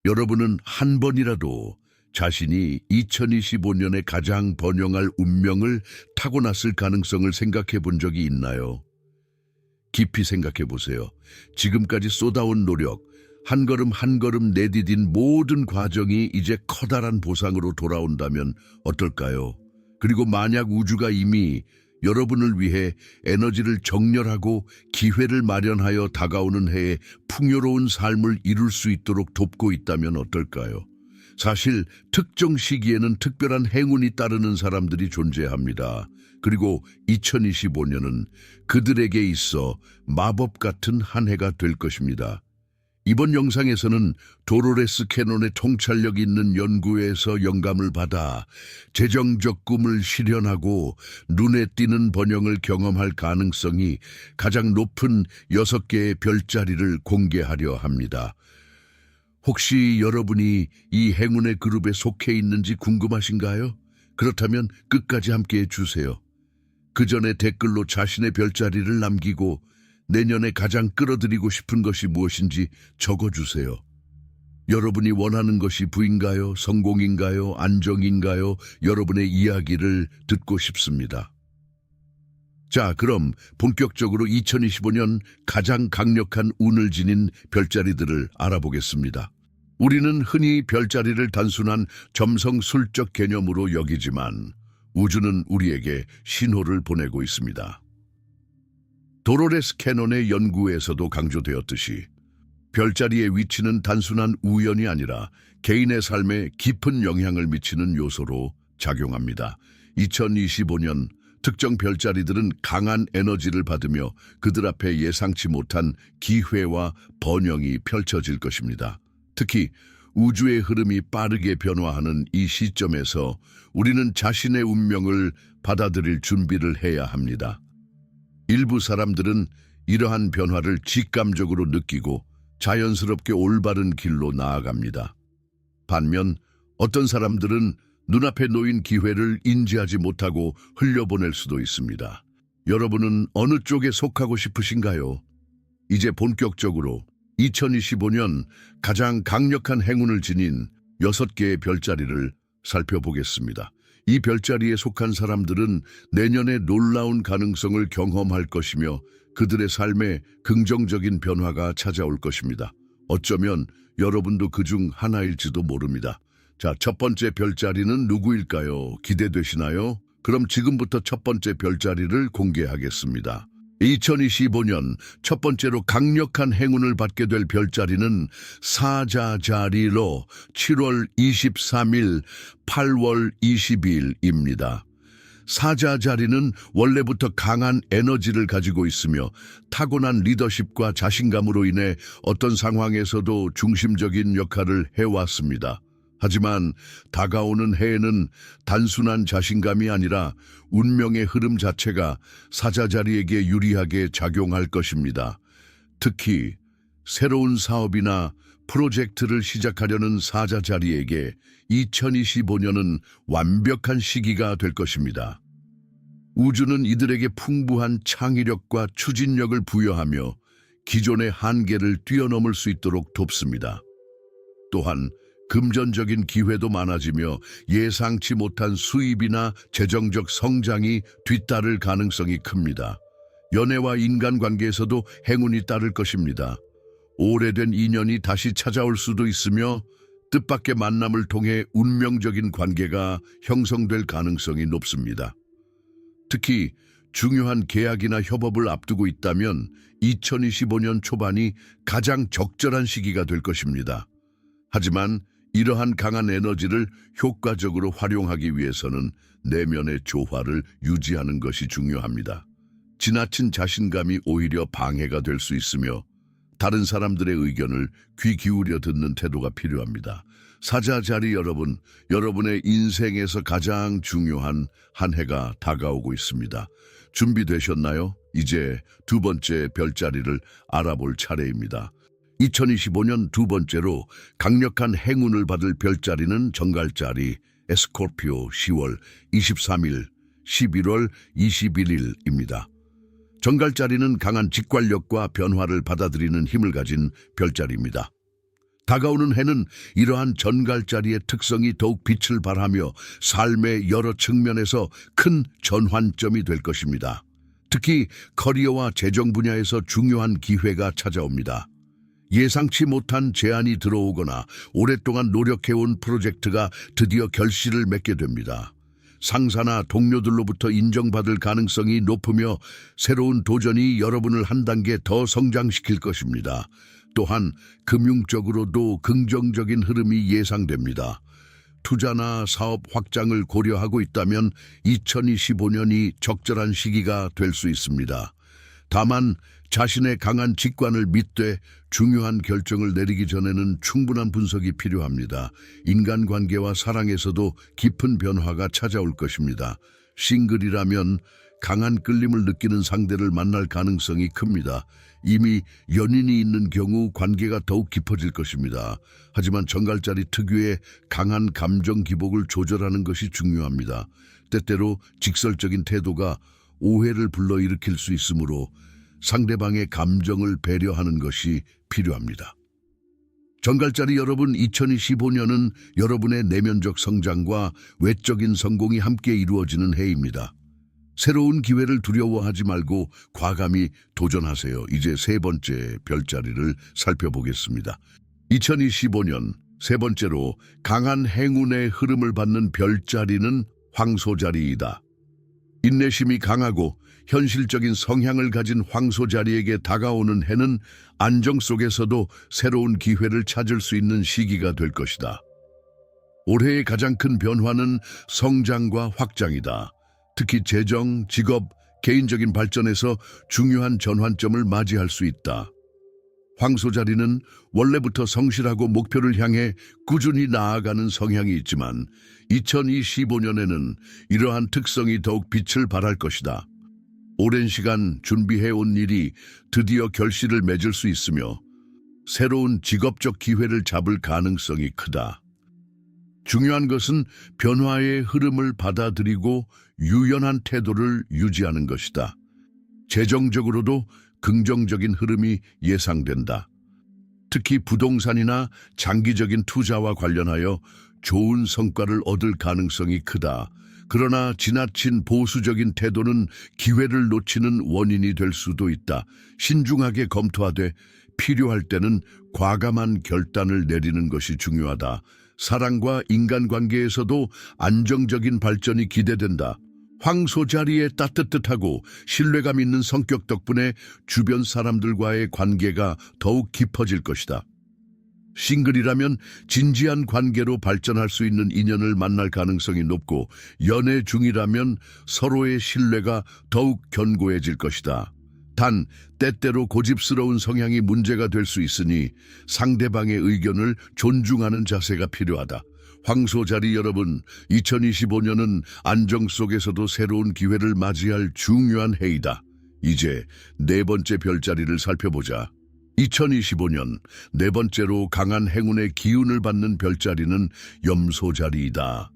여러분은 한 번이라도 자신이 2025년에 가장 번영할 운명을 타고났을 가능성을 생각해 본 적이 있나요? 깊이 생각해 보세요. 지금까지 쏟아온 노력, 한 걸음 한 걸음 내디딘 모든 과정이 이제 커다란 보상으로 돌아온다면 어떨까요? 그리고 만약 우주가 이미 여러분을 위해 에너지를 정렬하고 기회를 마련하여 다가오는 해에 풍요로운 삶을 이룰 수 있도록 돕고 있다면 어떨까요? 사실 특정 시기에는 특별한 행운이 따르는 사람들이 존재합니다. 그리고 2025년은 그들에게 있어 마법 같은 한 해가 될 것입니다. 이번 영상에서는 도로레스 캐논의 통찰력 있는 연구에서 영감을 받아 재정적 꿈을 실현하고 눈에 띄는 번영을 경험할 가능성이 가장 높은 6개의 별자리를 공개하려 합니다. 혹시 여러분이 이 행운의 그룹에 속해 있는지 궁금하신가요? 그렇다면 끝까지 함께해 주세요. 그 전에 댓글로 자신의 별자리를 남기고 내년에 가장 끌어들이고 싶은 것이 무엇인지 적어주세요. 여러분이 원하는 것이 부인가요? 성공인가요? 안정인가요? 여러분의 이야기를 듣고 싶습니다. 자, 그럼 본격적으로 2025년 가장 강력한 운을 지닌 별자리들을 알아보겠습니다. 우리는 흔히 별자리를 단순한 점성술적 개념으로 여기지만 우주는 우리에게 신호를 보내고 있습니다. 도로레스 캐논의 연구에서도 강조되었듯이 별자리의 위치는 단순한 우연이 아니라 개인의 삶에 깊은 영향을 미치는 요소로 작용합니다. 2025년 특정 별자리들은 강한 에너지를 받으며 그들 앞에 예상치 못한 기회와 번영이 펼쳐질 것입니다. 특히 우주의 흐름이 빠르게 변화하는 이 시점에서 우리는 자신의 운명을 받아들일 준비를 해야 합니다. 일부 사람들은 이러한 변화를 직감적으로 느끼고 자연스럽게 올바른 길로 나아갑니다. 반면 어떤 사람들은 눈앞에 놓인 기회를 인지하지 못하고 흘려보낼 수도 있습니다. 여러분은 어느 쪽에 속하고 싶으신가요? 이제 본격적으로 2025년 가장 강력한 행운을 지닌 6개의 별자리를 살펴보겠습니다. 이 별자리에 속한 사람들은 내년에 놀라운 가능성을 경험할 것이며 그들의 삶에 긍정적인 변화가 찾아올 것입니다. 어쩌면 여러분도 그중 하나일지도 모릅니다. 자, 첫 번째 별자리는 누구일까요? 기대되시나요? 그럼 지금부터 첫 번째 별자리를 공개하겠습니다. 2025년 첫 번째로 강력한 행운을 받게 될 별자리는 사자자리로 7월 23일, 8월 22일입니다. 사자자리는 원래부터 강한 에너지를 가지고 있으며 타고난 리더십과 자신감으로 인해 어떤 상황에서도 중심적인 역할을 해왔습니다. 하지만 다가오는 해에는 단순한 자신감이 아니라 운명의 흐름 자체가 사자자리에게 유리하게 작용할 것입니다. 특히 새로운 사업이나 프로젝트를 시작하려는 사자자리에게 2025년은 완벽한 시기가 될 것입니다. 우주는 이들에게 풍부한 창의력과 추진력을 부여하며 기존의 한계를 뛰어넘을 수 있도록 돕습니다. 또한 금전적인 기회도 많아지며 예상치 못한 수입이나 재정적 성장이 뒤따를 가능성이 큽니다. 연애와 인간관계에서도 행운이 따를 것입니다. 오래된 인연이 다시 찾아올 수도 있으며 뜻밖의 만남을 통해 운명적인 관계가 형성될 가능성이 높습니다. 특히 중요한 계약이나 협업을 앞두고 있다면 2025년 초반이 가장 적절한 시기가 될 것입니다. 하지만 이러한 강한 에너지를 효과적으로 활용하기 위해서는 내면의 조화를 유지하는 것이 중요합니다. 지나친 자신감이 오히려 방해가 될 수 있으며 다른 사람들의 의견을 귀 기울여 듣는 태도가 필요합니다. 사자자리 여러분, 여러분의 인생에서 가장 중요한 한 해가 다가오고 있습니다. 준비되셨나요? 이제 두 번째 별자리를 알아볼 차례입니다. 2025년 두 번째로 강력한 행운을 받을 별자리는 정갈자리, 스콜피오 10월 23일, 11월 21일입니다. 정갈자리는 강한 직관력과 변화를 받아들이는 힘을 가진 별자리입니다. 다가오는 해는 이러한 전갈자리의 특성이 더욱 빛을 발하며 삶의 여러 측면에서 큰 전환점이 될 것입니다. 특히 커리어와 재정 분야에서 중요한 기회가 찾아옵니다. 예상치 못한 제안이 들어오거나 오랫동안 노력해온 프로젝트가 드디어 결실을 맺게 됩니다. 상사나 동료들로부터 인정받을 가능성이 높으며 새로운 도전이 여러분을 한 단계 더 성장시킬 것입니다. 또한 금융적으로도 긍정적인 흐름이 예상됩니다. 투자나 사업 확장을 고려하고 있다면 2025년이 적절한 시기가 될 수 있습니다. 다만 자신의 강한 직관을 믿되 중요한 결정을 내리기 전에는 충분한 분석이 필요합니다. 인간관계와 사랑에서도 깊은 변화가 찾아올 것입니다. 싱글이라면 강한 끌림을 느끼는 상대를 만날 가능성이 큽니다. 이미 연인이 있는 경우 관계가 더욱 깊어질 것입니다. 하지만 정갈자리 특유의 강한 감정 기복을 조절하는 것이 중요합니다. 때때로 직설적인 태도가 오해를 불러일으킬 수 있으므로 상대방의 감정을 배려하는 것이 필요합니다. 정갈자리 여러분, 2025년은 여러분의 내면적 성장과 외적인 성공이 함께 이루어지는 해입니다. 새로운 기회를 두려워하지 말고 과감히 도전하세요. 이제 세 번째 별자리를 살펴보겠습니다. 2025년 세 번째로 강한 행운의 흐름을 받는 별자리는 황소자리이다. 인내심이 강하고 현실적인 성향을 가진 황소자리에게 다가오는 해는 안정 속에서도 새로운 기회를 찾을 수 있는 시기가 될 것이다. 올해의 가장 큰 변화는 성장과 확장이다. 특히 재정, 직업, 개인적인 발전에서 중요한 전환점을 맞이할 수 있다. 황소자리는 원래부터 성실하고 목표를 향해 꾸준히 나아가는 성향이 있지만 2025년에는 이러한 특성이 더욱 빛을 발할 것이다. 오랜 시간 준비해온 일이 드디어 결실을 맺을 수 있으며 새로운 직업적 기회를 잡을 가능성이 크다. 중요한 것은 변화의 흐름을 받아들이고 유연한 태도를 유지하는 것이다. 재정적으로도 긍정적인 흐름이 예상된다. 특히 부동산이나 장기적인 투자와 관련하여 좋은 성과를 얻을 가능성이 크다. 그러나 지나친 보수적인 태도는 기회를 놓치는 원인이 될 수도 있다. 신중하게 검토하되 필요할 때는 과감한 결단을 내리는 것이 중요하다. 사랑과 인간관계에서도 안정적인 발전이 기대된다. 황소자리의 따뜻하고 신뢰감 있는 성격 덕분에 주변 사람들과의 관계가 더욱 깊어질 것이다. 싱글이라면 진지한 관계로 발전할 수 있는 인연을 만날 가능성이 높고 연애 중이라면 서로의 신뢰가 더욱 견고해질 것이다. 단, 때때로 고집스러운 성향이 문제가 될 수 있으니 상대방의 의견을 존중하는 자세가 필요하다. 황소자리 여러분, 2025년은 안정 속에서도 새로운 기회를 맞이할 중요한 해이다. 이제 네 번째 별자리를 살펴보자. 2025년 네 번째로 강한 행운의 기운을 받는 별자리는 염소자리이다.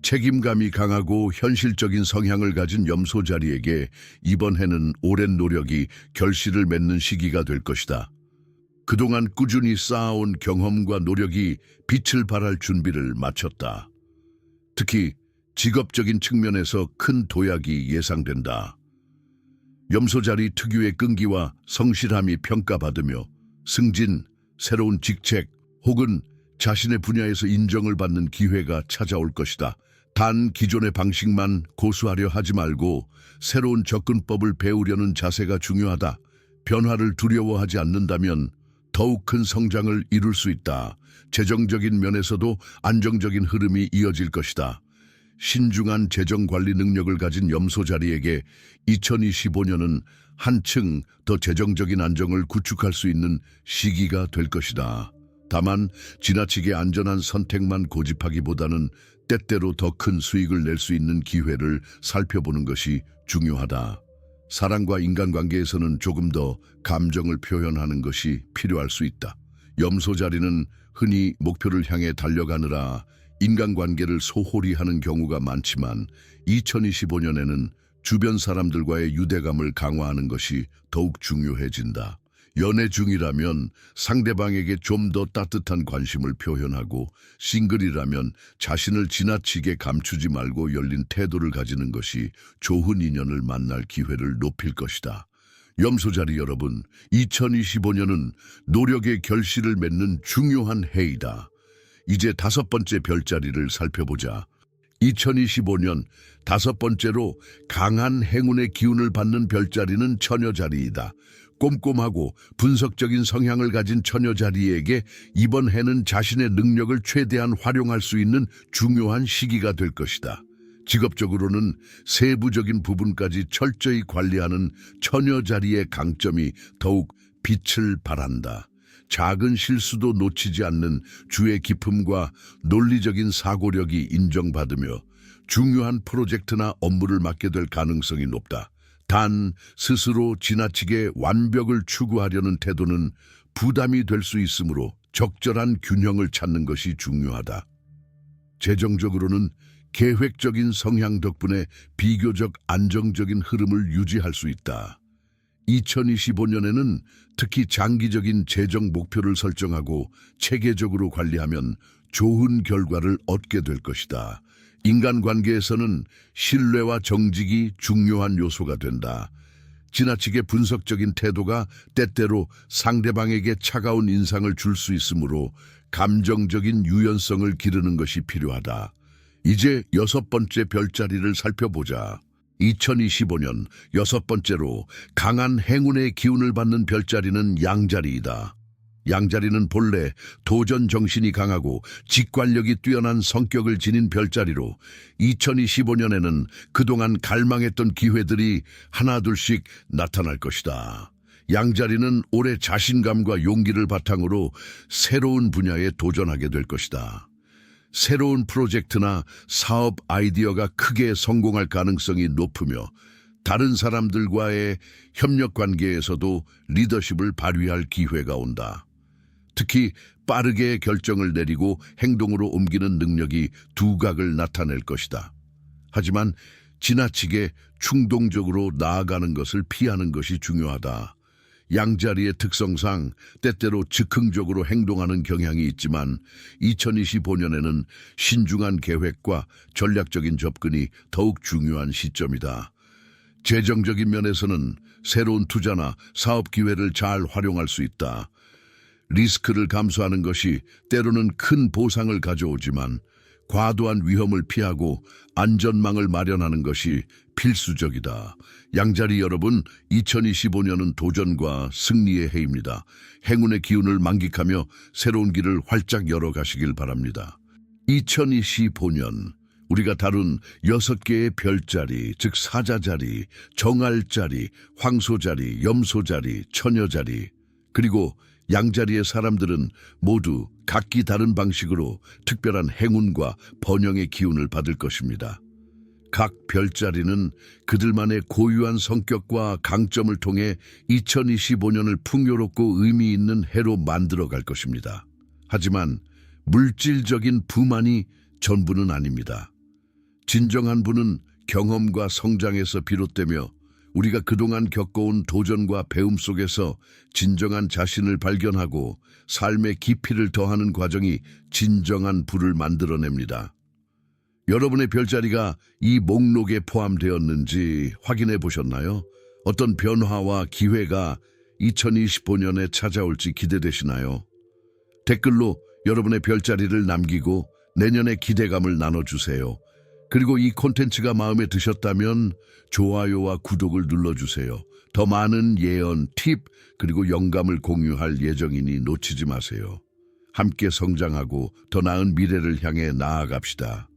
책임감이 강하고 현실적인 성향을 가진 염소자리에게 이번 해는 오랜 노력이 결실을 맺는 시기가 될 것이다. 그동안 꾸준히 쌓아온 경험과 노력이 빛을 발할 준비를 마쳤다. 특히 직업적인 측면에서 큰 도약이 예상된다. 염소자리 특유의 끈기와 성실함이 평가받으며 승진, 새로운 직책 혹은 자신의 분야에서 인정을 받는 기회가 찾아올 것이다. 단 기존의 방식만 고수하려 하지 말고 새로운 접근법을 배우려는 자세가 중요하다. 변화를 두려워하지 않는다면 더욱 큰 성장을 이룰 수 있다. 재정적인 면에서도 안정적인 흐름이 이어질 것이다. 신중한 재정관리 능력을 가진 염소자리에게 2025년은 한층 더 재정적인 안정을 구축할 수 있는 시기가 될 것이다. 다만 지나치게 안전한 선택만 고집하기보다는 때때로 더 큰 수익을 낼 수 있는 기회를 살펴보는 것이 중요하다. 사랑과 인간관계에서는 조금 더 감정을 표현하는 것이 필요할 수 있다. 염소자리는 흔히 목표를 향해 달려가느라 인간관계를 소홀히 하는 경우가 많지만 2025년에는 주변 사람들과의 유대감을 강화하는 것이 더욱 중요해진다. 연애 중이라면 상대방에게 좀 더 따뜻한 관심을 표현하고, 싱글이라면 자신을 지나치게 감추지 말고 열린 태도를 가지는 것이 좋은 인연을 만날 기회를 높일 것이다. 염소자리 여러분, 2025년은 노력의 결실을 맺는 중요한 해이다. 이제 5번째 별자리를 살펴보자. 2025년 5번째로 강한 행운의 기운을 받는 별자리는 처녀자리이다. 꼼꼼하고 분석적인 성향을 가진 처녀자리에게 이번 해는 자신의 능력을 최대한 활용할 수 있는 중요한 시기가 될 것이다. 직업적으로는 세부적인 부분까지 철저히 관리하는 처녀자리의 강점이 더욱 빛을 발한다. 작은 실수도 놓치지 않는 주의 기품과 논리적인 사고력이 인정받으며 중요한 프로젝트나 업무를 맡게 될 가능성이 높다. 단, 스스로 지나치게 완벽을 추구하려는 태도는 부담이 될 수 있으므로 적절한 균형을 찾는 것이 중요하다. 재정적으로는 계획적인 성향 덕분에 비교적 안정적인 흐름을 유지할 수 있다. 2025년에는 특히 장기적인 재정 목표를 설정하고 체계적으로 관리하면 좋은 결과를 얻게 될 것이다. 인간관계에서는 신뢰와 정직이 중요한 요소가 된다. 지나치게 분석적인 태도가 때때로 상대방에게 차가운 인상을 줄 수 있으므로 감정적인 유연성을 기르는 것이 필요하다. 이제 6번째 별자리를 살펴보자. 2025년 6번째로 강한 행운의 기운을 받는 별자리는 양자리이다. 양자리는 본래 도전 정신이 강하고 직관력이 뛰어난 성격을 지닌 별자리로 2025년에는 그동안 갈망했던 기회들이 하나둘씩 나타날 것이다. 양자리는 올해 자신감과 용기를 바탕으로 새로운 분야에 도전하게 될 것이다. 새로운 프로젝트나 사업 아이디어가 크게 성공할 가능성이 높으며 다른 사람들과의 협력 관계에서도 리더십을 발휘할 기회가 온다. 특히 빠르게 결정을 내리고 행동으로 옮기는 능력이 두각을 나타낼 것이다. 하지만 지나치게 충동적으로 나아가는 것을 피하는 것이 중요하다. 양자리의 특성상 때때로 즉흥적으로 행동하는 경향이 있지만 2025년에는 신중한 계획과 전략적인 접근이 더욱 중요한 시점이다. 재정적인 면에서는 새로운 투자나 사업 기회를 잘 활용할 수 있다. 리스크를 감수하는 것이 때로는 큰 보상을 가져오지만 과도한 위험을 피하고 안전망을 마련하는 것이 필수적이다. 양자리 여러분, 2025년은 도전과 승리의 해입니다. 행운의 기운을 만끽하며 새로운 길을 활짝 열어가시길 바랍니다. 2025년 우리가 다룬 6개의 별자리, 즉 사자자리, 정알자리, 황소자리, 염소자리, 처녀자리, 그리고 양자리의 사람들은 모두 각기 다른 방식으로 특별한 행운과 번영의 기운을 받을 것입니다. 각 별자리는 그들만의 고유한 성격과 강점을 통해 2025년을 풍요롭고 의미 있는 해로 만들어 갈 것입니다. 하지만 물질적인 부만이 전부는 아닙니다. 진정한 부는 경험과 성장에서 비롯되며 우리가 그동안 겪어온 도전과 배움 속에서 진정한 자신을 발견하고 삶의 깊이를 더하는 과정이 진정한 부를 만들어냅니다. 여러분의 별자리가 이 목록에 포함되었는지 확인해 보셨나요? 어떤 변화와 기회가 2025년에 찾아올지 기대되시나요? 댓글로 여러분의 별자리를 남기고 내년의 기대감을 나눠주세요. 그리고 이 콘텐츠가 마음에 드셨다면 좋아요와 구독을 눌러주세요. 더 많은 예언, 팁, 그리고 영감을 공유할 예정이니 놓치지 마세요. 함께 성장하고 더 나은 미래를 향해 나아갑시다.